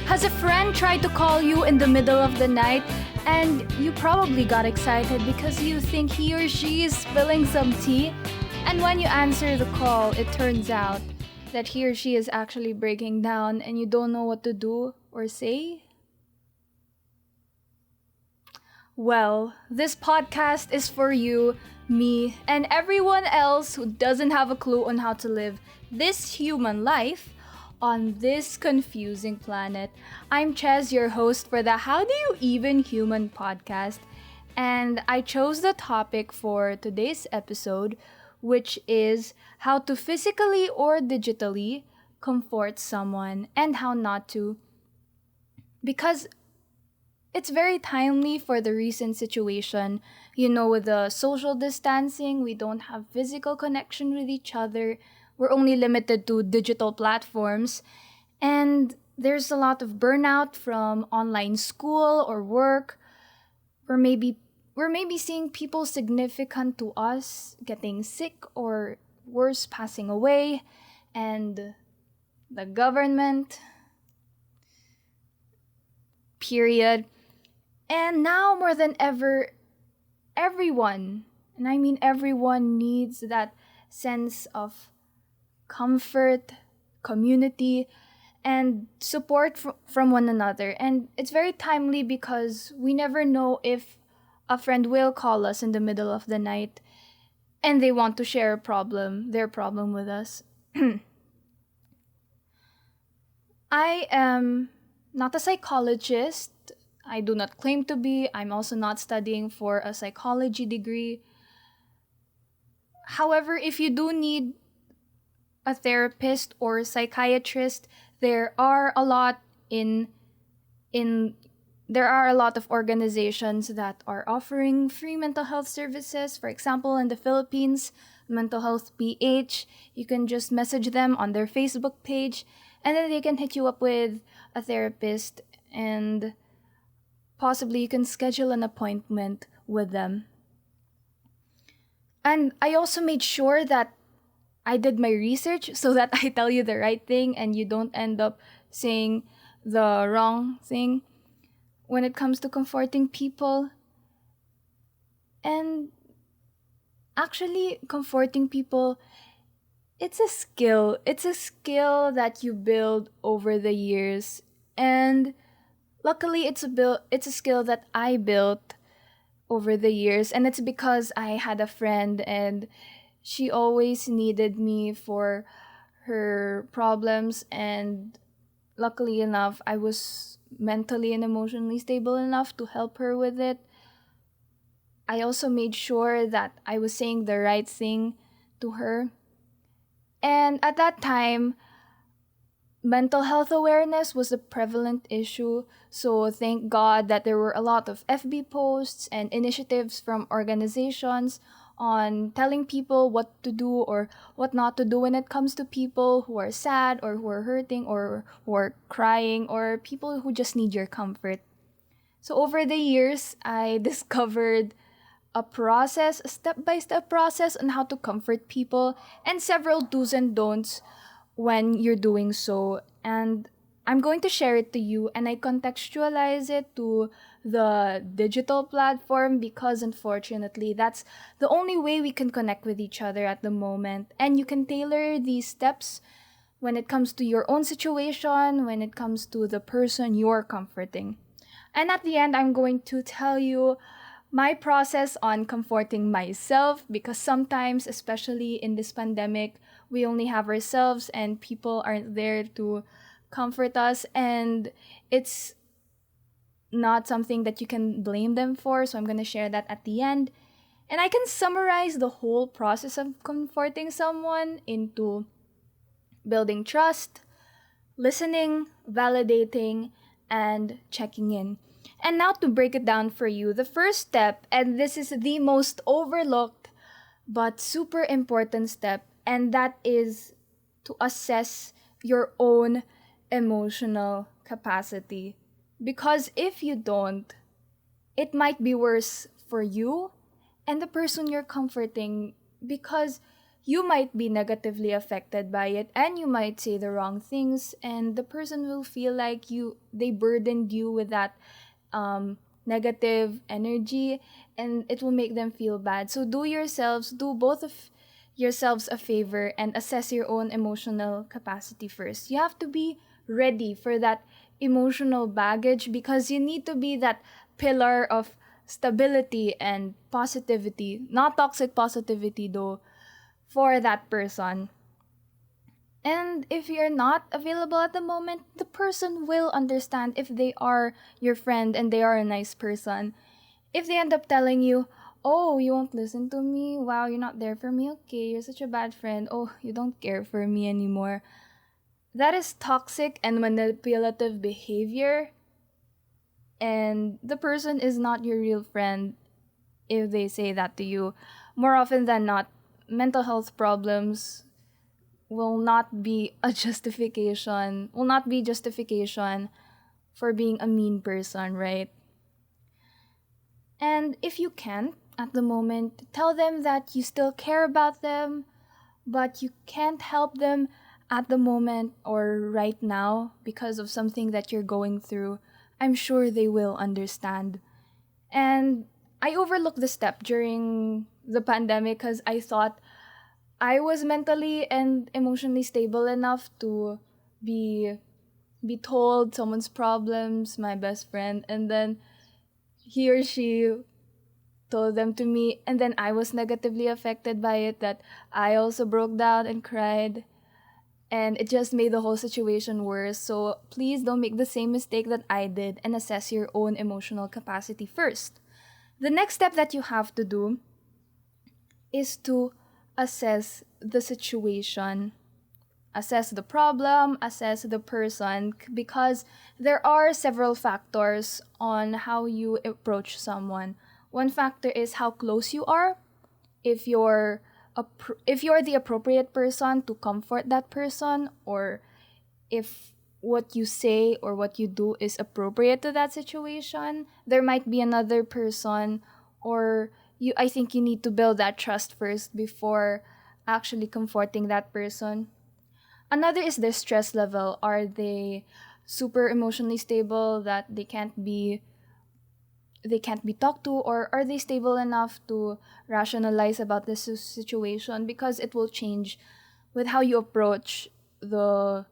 Has a friend tried to call you in the middle of the night and you probably got excited because you think he or she is spilling some tea? And when you answer the call, it turns out that he or she is actually breaking down and you don't know what to do or say? Well, this podcast is for you, me, and everyone else who doesn't have a clue on how to live this human life on this confusing planet. I'm Chez, your host for the How Do You Even Human podcast, and I chose the topic for today's episode, which is how to physically or digitally comfort someone and how not to. Because it's very timely for the recent situation. With the social distancing, we don't have physical connection with each other. We're only limited to digital platforms. And there's a lot of burnout from online school or work. We're maybe seeing people significant to us getting sick or worse, passing away. And the government, period. And now more than ever, everyone, and I mean everyone, needs that sense of comfort, community, and support from one another. And it's very timely because we never know if a friend will call us in the middle of the night and they want to share their problem with us. I am not a psychologist. I do not claim to be. I'm also not studying for a psychology degree. However, if you do need a therapist or a psychiatrist, there are a lot in there are a lot of organizations that are offering free mental health services. For example, in the Philippines, Mental Health PH, you can just message them on their Facebook page and then they can hit you up with a therapist, and possibly you can schedule an appointment with them. And I also made sure that I did my research so that I tell you the right thing and you don't end up saying the wrong thing when it comes to comforting people. And actually, comforting people, it's a skill. It's a skill that you build over the years. And luckily, it's a skill that I built over the years, and it's because I had a friend and she always needed me for her problems, and luckily enough, I was mentally and emotionally stable enough to help her with it. I also made sure that I was saying the right thing to her. And at that time, mental health awareness was a prevalent issue, so thank God that there were a lot of FB posts and initiatives from organizations on telling people what to do or what not to do when it comes to people who are sad or who are hurting or who are crying or people who just need your comfort. So over the years, I discovered a step-by-step process on how to comfort people and several do's and don'ts when you're doing so. And I'm going to share it to you, and I contextualize it to the digital platform because unfortunately that's the only way we can connect with each other at the moment. And you can tailor these steps when it comes to your own situation, when it comes to the person you're comforting. And at the end, I'm going to tell you my process on comforting myself, because sometimes, especially in this pandemic, we only have ourselves and people aren't there to comfort us, and it's not something that you can blame them for. So I'm going to share that at the end. And I can summarize the whole process of comforting someone into building trust, listening, validating, and checking in. And now to break it down for you, the first step, and this is the most overlooked but super important step, and that is to assess your own emotional capacity. Because if you don't, it might be worse for you and the person you're comforting, because you might be negatively affected by it, and you might say the wrong things, and the person will feel like they burdened you with that negative energy, and it will make them feel bad. So do both of yourselves a favor and assess your own emotional capacity first. You have to be ready for that emotional baggage, because you need to be that pillar of stability and positivity, not toxic positivity though, for that person. And if you're not available at the moment, the person will understand if they are your friend and they are a nice person. If they end up telling you, "Oh, you won't listen to me? Wow, you're not there for me? Okay, you're such a bad friend. Oh, you don't care for me anymore." That is toxic and manipulative behavior, and the person is not your real friend if they say that to you. More often than not, mental health problems will not be justification for being a mean person, right? And if you can't at the moment, tell them that you still care about them, but you can't help them at the moment or right now because of something that you're going through. I'm sure they will understand. And I overlooked the step during the pandemic because I thought I was mentally and emotionally stable enough to be be told someone's problems, my best friend, and then he or she told them to me, and then I was negatively affected by it, that I also broke down and cried, and it just made the whole situation worse. So please don't make the same mistake that I did and assess your own emotional capacity first. The next step that you have to do is to assess the situation, assess the problem, assess the person, because there are several factors on how you approach someone. One factor is how close you are. If you're the appropriate person to comfort that person, or if what you say or what you do is appropriate to that situation. There might be another person, or I think you need to build that trust first before actually comforting that person. Another is their stress level. Are they super emotionally stable that they can't be talked to, or are they stable enough to rationalize about this situation, because it will change with how you approach the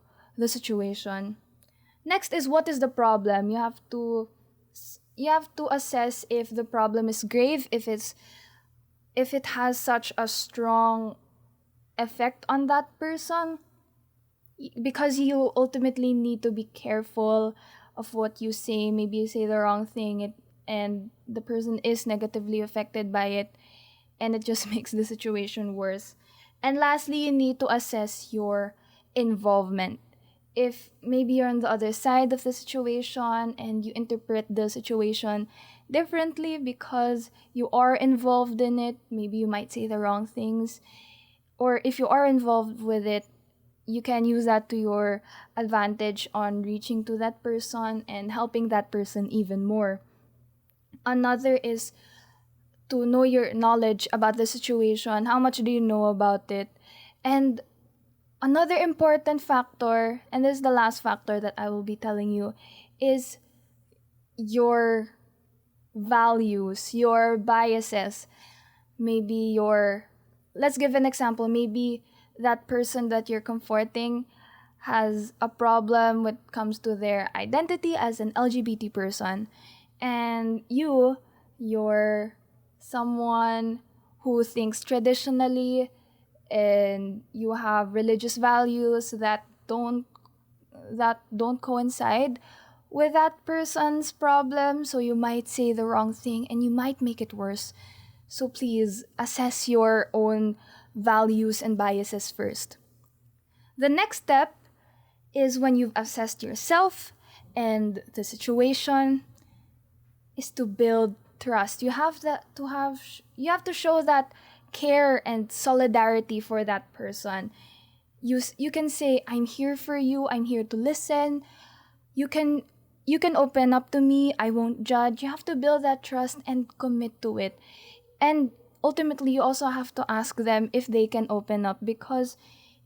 situation. Next is, what is the problem? You have to assess if the problem is grave, if it has such a strong effect on that person, because you ultimately need to be careful of what you say. Maybe you say the wrong thing, and the person is negatively affected by it, and it just makes the situation worse. And lastly, you need to assess your involvement. If maybe you're on the other side of the situation and you interpret the situation differently because you are involved in it, maybe you might say the wrong things. Or if you are involved with it, you can use that to your advantage on reaching to that person and helping that person even more. Another is to know your knowledge about the situation. How much do you know about it? And another important factor, and this is the last factor that I will be telling you, is your values, your biases. Maybe let's give an example. Maybe that person that you're comforting has a problem when it comes to their identity as an LGBT person. And you're someone who thinks traditionally, and you have religious values that don't coincide with that person's problem, so you might say the wrong thing and you might make it worse. So please assess your own values and biases first. The next step is, when you've assessed yourself and the situation, is to build trust. You have to show that care and solidarity for that person. You can say, "I'm here for you. I'm here to listen. You can open up to me. I won't judge." You have to build that trust and commit to it. And ultimately you also have to ask them if they can open up, because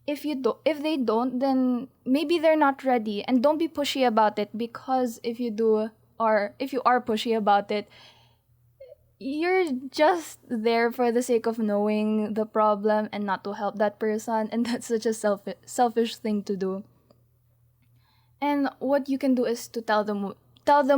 if they don't, then maybe they're not ready. And don't be pushy about it, because if you do, or if you are pushy about it, you're just there for the sake of knowing the problem and not to help that person, and that's such a selfish thing to do. And what you can do is to tell them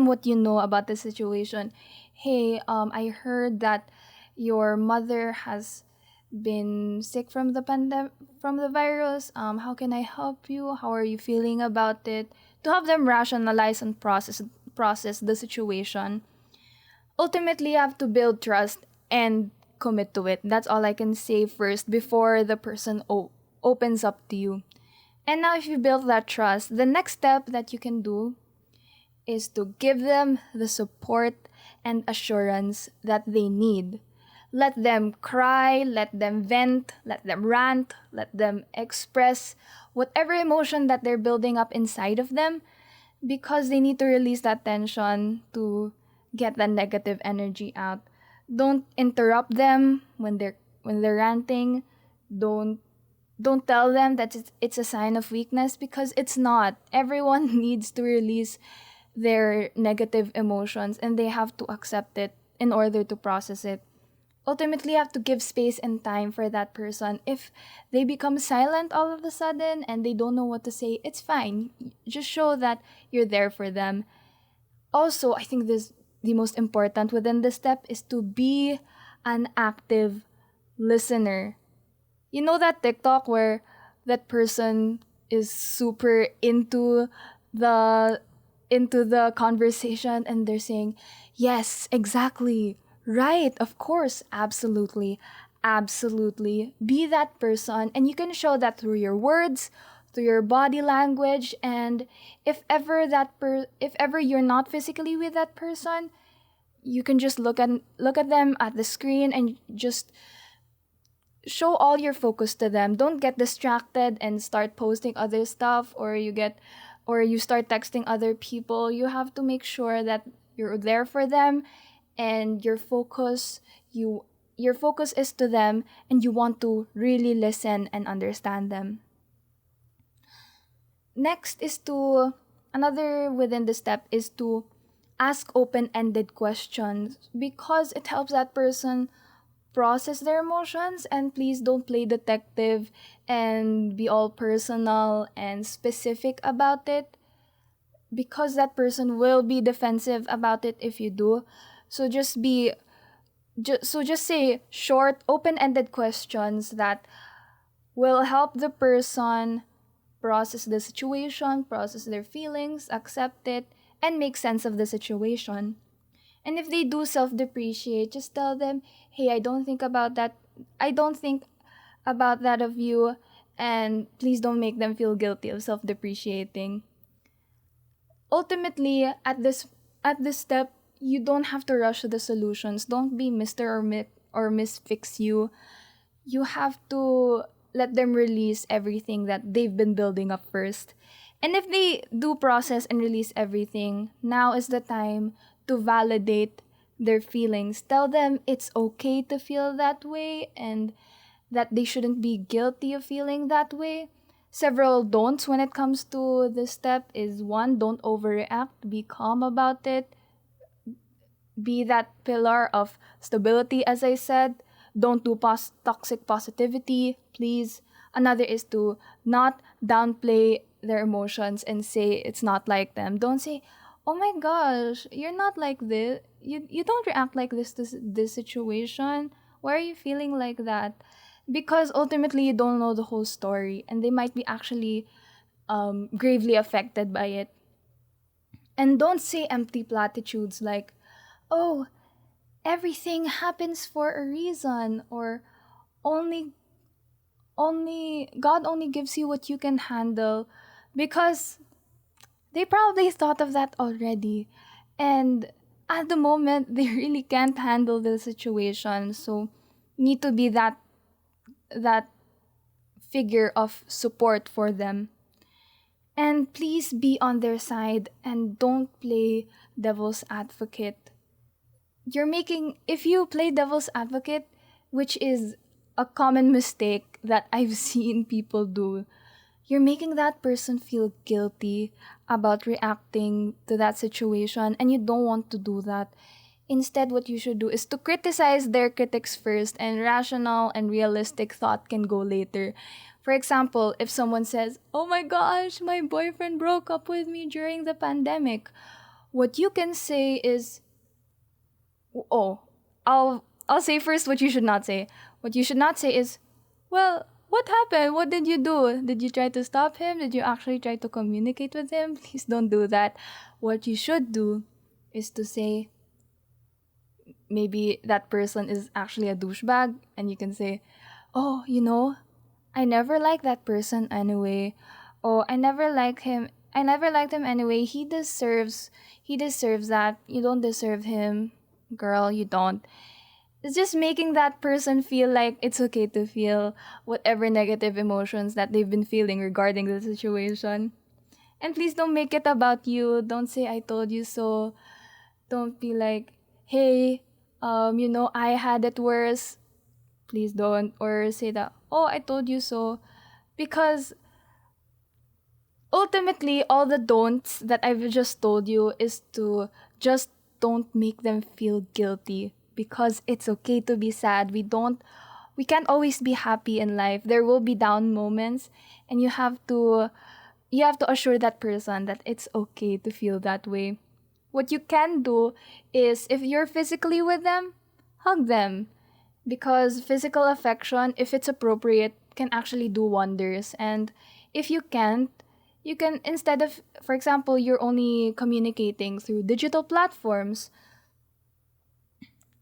what you know about the situation. Hey, I heard that your mother has been sick from the from the virus. How can I help you? How are you feeling about it? To help them rationalize and process the situation. Ultimately, you have to build trust and commit to it. That's all I can say first before the person opens up to you. And now, if you build that trust, the next step that you can do is to give them the support and assurance that they need. Let them cry, let them vent, let them rant, let them express whatever emotion that they're building up inside of them, because they need to release that tension to get that negative energy out. Don't interrupt them when they're ranting. Don't don't tell them that it's a sign of weakness, because it's not. Everyone needs to release their negative emotions, and they have to accept it in order to process it. Ultimately, you have to give space and time for that person. If they become silent all of a sudden and they don't know what to say, it's fine. Just show that you're there for them. Also, I think this the most important within this step is to be an active listener. You know that TikTok where that person is super the into the conversation, and they're saying, "Yes, exactly. Right, of course, absolutely. Absolutely." Be that person, and you can show that through your words, through your body language, and if ever you're not physically with that person, you can just look at them at the screen and just show all your focus to them. Don't get distracted and start posting other stuff, or you start texting other people. You have to make sure that you're there for them, and your focus is to them, and you want to really listen and understand them. Next is to Another within the step is to ask open-ended questions, because it helps that person process their emotions. And please don't play detective and be all personal and specific about it, because that person will be defensive about it if you do. So just say short open-ended questions that will help the person process the situation, process their feelings, accept it, and make sense of the situation. And if they do self-depreciate, just tell them, "Hey, I don't think about that of you," and please don't make them feel guilty of self-depreciating. Ultimately, at this step, you don't have to rush to the solutions. Don't be Mr. or Miss Fix You. You have to let them release everything that they've been building up first. And if they do process and release everything, now is the time to validate their feelings. Tell them it's okay to feel that way, and that they shouldn't be guilty of feeling that way. Several don'ts when it comes to this step is: one, don't overreact, be calm about it, be that pillar of stability, as I said. Don't do toxic positivity, please. Another is to not downplay their emotions and say it's not like them. Don't say, "Oh my gosh, you're not like this. You don't react like this to this situation. Why are you feeling like that?" Because ultimately you don't know the whole story, and they might be actually gravely affected by it. And don't say empty platitudes like, "Oh, everything happens for a reason," or only God only gives you what you can handle, because they probably thought of that already. And at the moment, they really can't handle the situation. So, need to be that figure of support for them. And please be on their side and don't play devil's advocate. If you play devil's advocate, which is a common mistake that I've seen people do. You're making that person feel guilty about reacting to that situation, and you don't want to do that. Instead, what you should do is to criticize their critics first, and rational and realistic thought can go later. For example, if someone says, "Oh my gosh, my boyfriend broke up with me during the pandemic," what you can say is, "Oh, I'll say first what you should not say. What you should not say is, well, what happened? What did you do? Did you try to stop him? Did you actually try to communicate with him? Please don't do that." What you should do is to say, maybe that person is actually a douchebag, and you can say, "Oh, I never liked that person anyway. Oh, I never liked him anyway. He deserves that. You don't deserve him. Girl, you don't." It's just making that person feel like it's okay to feel whatever negative emotions that they've been feeling regarding the situation. And please don't make it about you. Don't say "I told you so." Don't be like, "Hey, I had it worse." Please don't. Or say that, "Oh, I told you so." Because ultimately, all the don'ts that I've just told you is to just don't make them feel guilty, because it's okay to be sad. We can't always be happy in life. There will be down moments, and you have to assure that person that it's okay to feel that way. What you can do is, if you're physically with them, hug them, because physical affection, if it's appropriate, can actually do wonders. And if you can't, you can, instead of, for example, you're only communicating through digital platforms,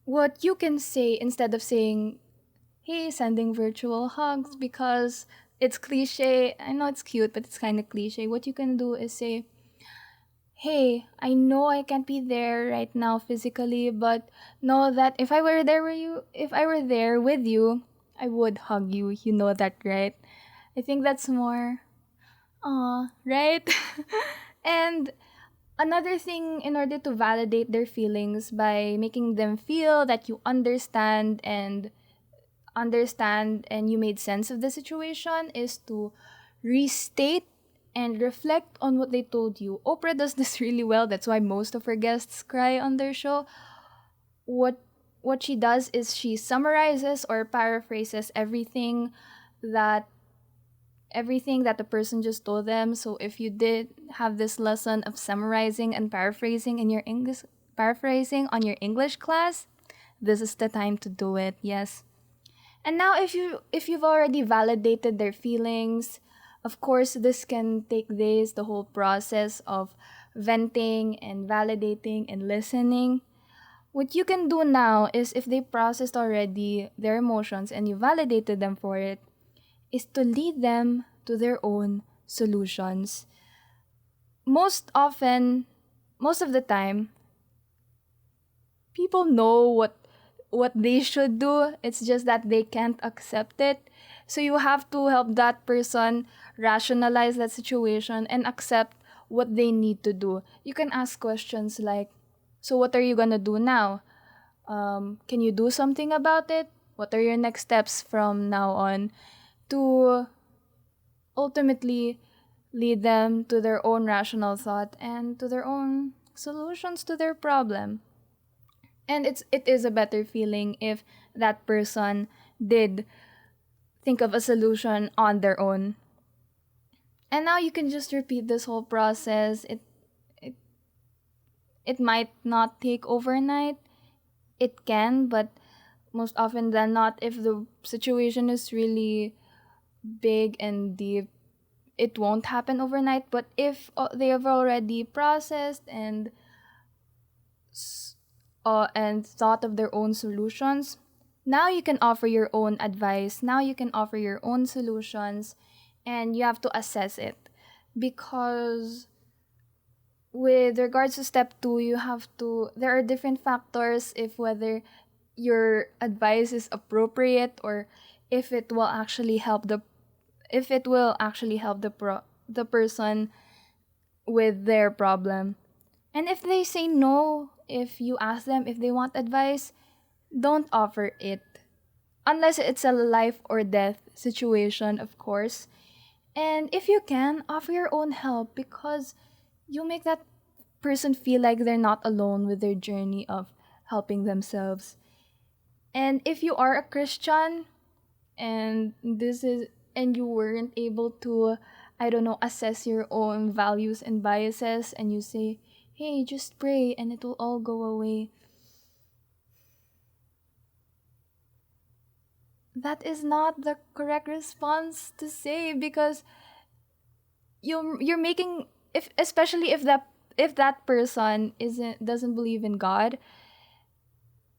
what you can say, instead of saying, "Hey, sending virtual hugs," because it's cliche. I know it's cute, but it's kind of cliche. What you can do is say, "Hey, I know I can't be there right now physically, but know that if I were there with you, I would hug you. You know that, right?" I think that's more, right? And another thing, in order to validate their feelings by making them feel that you understand and you made sense of the situation, is to restate and reflect on what they told you. Oprah does this really well. That's why most of her guests cry on their show. What what she does is she summarizes or paraphrases that everything that the person just told them. So if you did have this lesson of summarizing and paraphrasing on your English class, this is the time to do it. Yes. And now, if you've already validated their feelings, of course this can take days, the whole process of venting and validating and listening. What you can do now is, if they processed already their emotions and you validated them for it, is to lead them to their own solutions. Most often, most of the time, people know what they should do. It's just that they can't accept it. So you have to help that person rationalize that situation and accept what they need to do. You can ask questions like, "So what are you gonna do now? Can you do something about it? What are your next steps from now on?" To ultimately lead them to their own rational thought and to their own solutions to their problem. And it is a better feeling if that person did think of a solution on their own. And now you can just repeat this whole process. It it might not take overnight. It can, but most often than not, if the situation is really big and deep, it won't happen overnight. But if they have already processed and thought of their own solutions, now you can offer your own advice. Now you can offer your own solutions, and you have to assess it. Because with regards to step 2, there are different factors, if whether your advice is appropriate, or if it will actually help the person with their problem. And if they say no, if you ask them if they want advice, don't offer it. unless it's a life or death situation, of course. And if you can, offer your own help, because you make that person feel like they're not alone with their journey of helping themselves. And if you are a Christian, and this is and you weren't able to, I don't know, assess your own values and biases, and you say, hey, just pray and it will all go away, that is not the correct response to say, because you're making, if especially if that person isn't doesn't believe in God,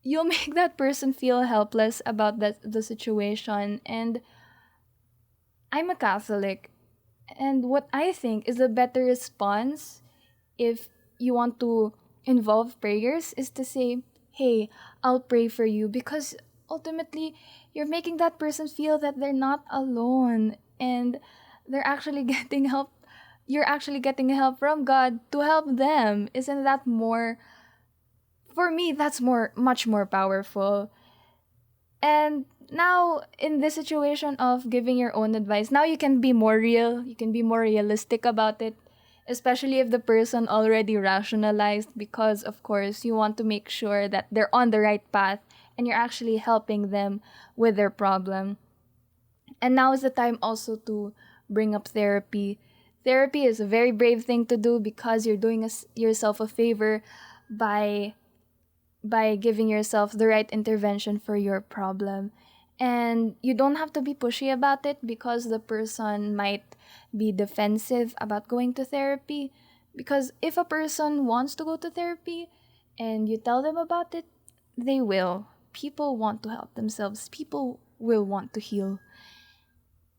you'll make that person feel helpless about the situation. And I'm a Catholic, and what I think is a better response, if you want to involve prayers, is to say, hey, I'll pray for you, because ultimately you're making that person feel that they're not alone, and they're actually getting help. You're actually getting help from God to help them. Isn't that more, for me, that's much more powerful. And now, in this situation of giving your own advice, now you can be more real, you can be more realistic about it, especially if the person already rationalized, because, of course, you want to make sure that they're on the right path and you're actually helping them with their problem. And now is the time also to bring up therapy. Therapy is a very brave thing to do, because you're doing yourself a favor by giving yourself the right intervention for your problem. And you don't have to be pushy about it, because the person might be defensive about going to therapy. Because if a person wants to go to therapy and you tell them about it, they will. People want to help themselves, people will want to heal.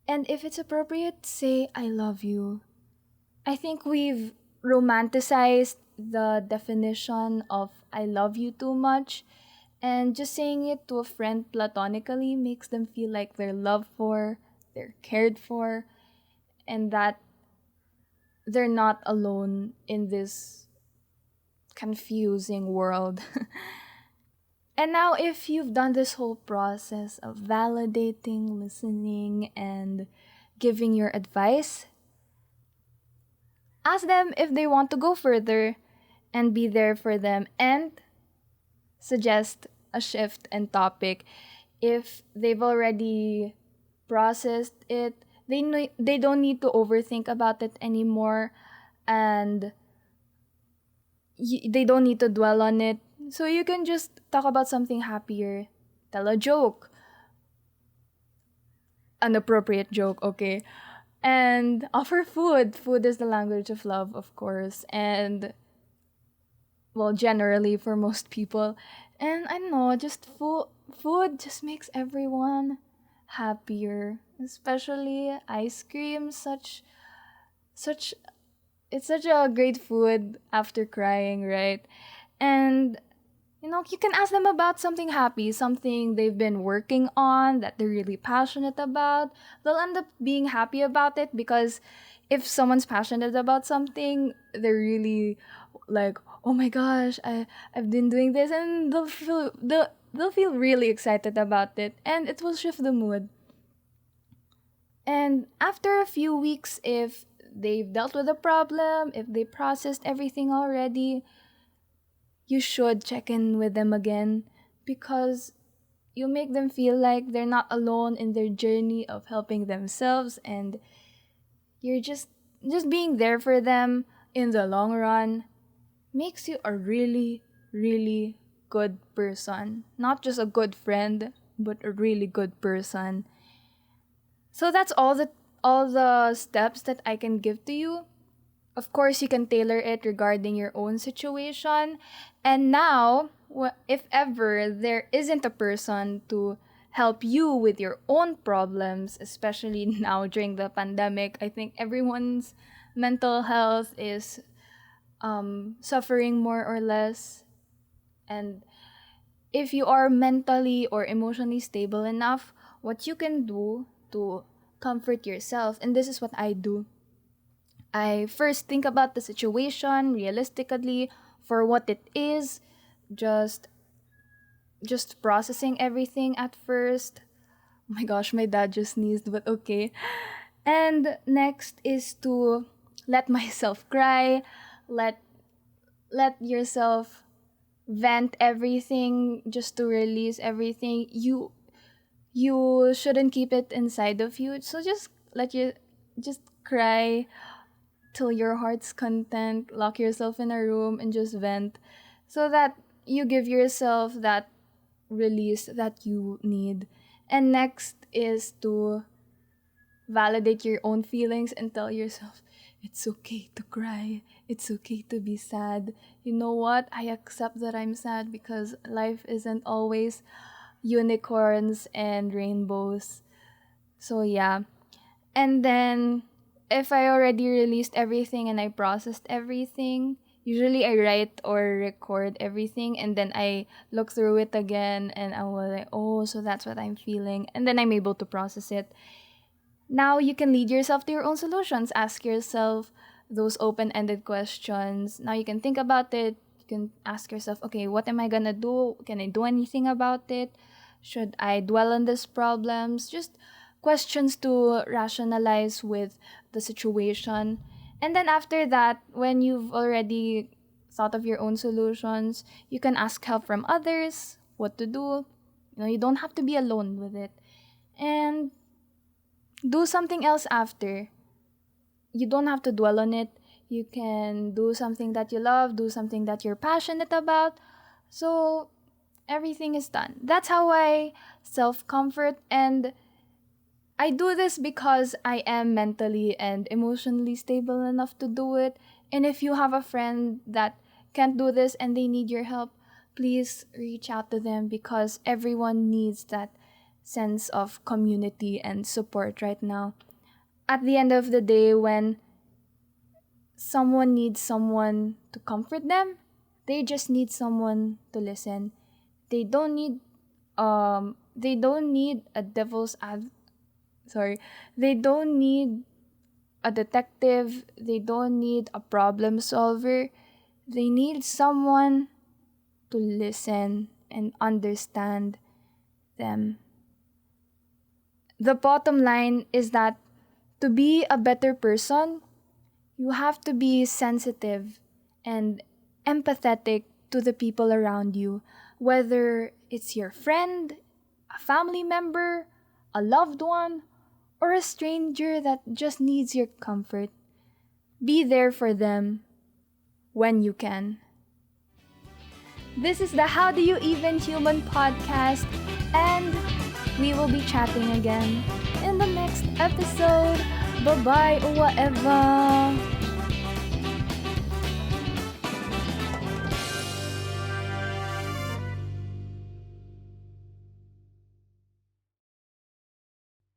And if it's appropriate, say, I love you. I think we've romanticized the definition of I love you too much, and just saying it to a friend platonically makes them feel like they're loved for, they're cared for, and that they're not alone in this confusing world. And now, if you've done this whole process of validating, listening, and giving your advice, ask them if they want to go further, and be there for them, and suggest a shift and topic. If they've already processed it, they don't need to overthink about it anymore, and they don't need to dwell on it. So you can just talk about something happier, tell a joke, an appropriate joke, okay? And offer food. Food is the language of love, of course. And, well, generally for most people. And I don't know, just food just makes everyone happier. Especially ice cream, such it's such a great food after crying, right? And you can ask them about something happy, something they've been working on that they're really passionate about. They'll end up being happy about it, because if someone's passionate about something, they're really like, oh my gosh, I've been doing this, and they'll feel really excited about it, and it will shift the mood. And after a few weeks, if they've dealt with the problem, if they processed everything already, you should check in with them again, because you make them feel like they're not alone in their journey of helping themselves, and you're just being there for them in the long run makes you a really, really good person. Not just a good friend, but a really good person. So that's all the steps that I can give to you. Of course, you can tailor it regarding your own situation. And now, if ever there isn't a person to help you with your own problems, especially now during the pandemic, I think everyone's mental health is suffering more or less. And if you are mentally or emotionally stable enough, what you can do to comfort yourself, and this is what I do. I first think about the situation realistically for what it is, just just processing everything at first. Oh my gosh, my dad just sneezed, but okay. And next is to let myself cry, let let yourself vent everything just to release everything. You shouldn't keep it inside of you. So just cry till your heart's content, lock yourself in a room and just vent so that you give yourself that release that you need. And next is to validate your own feelings and tell yourself it's okay to cry. It's okay to be sad. You know what? I accept that I'm sad because life isn't always unicorns and rainbows. So yeah. And then if I already released everything and I processed everything, usually I write or record everything and then I look through it again and I will like, oh, so that's what I'm feeling. And then I'm able to process it. Now you can lead yourself to your own solutions. Ask yourself those open ended questions. Now you can think about it. You can ask yourself, okay, what am I gonna do? Can I do anything about it? Should I dwell on these problems? Just questions to rationalize with the situation. And then after that, when you've already thought of your own solutions, you can ask help from others, what to do. You don't have to be alone with it. And do something else after. You don't have to dwell on it. You can do something that you love, do something that you're passionate about. So everything is done. That's how I self comfort, and I do this because I am mentally and emotionally stable enough to do it. And if you have a friend that can't do this and they need your help, please reach out to them because everyone needs that sense of community and support right now. At the end of the day, when someone needs someone to comfort them, they just need someone to listen. They don't need a they don't need a detective, they don't need a problem solver. They need someone to listen and understand them. The bottom line is that to be a better person, you have to be sensitive and empathetic to the people around you, whether it's your friend, a family member, a loved one, or a stranger that just needs your comfort. Be there for them when you can. This is the How Do You Even Human podcast, and we will be chatting again in the next episode. Bye bye, or whatever.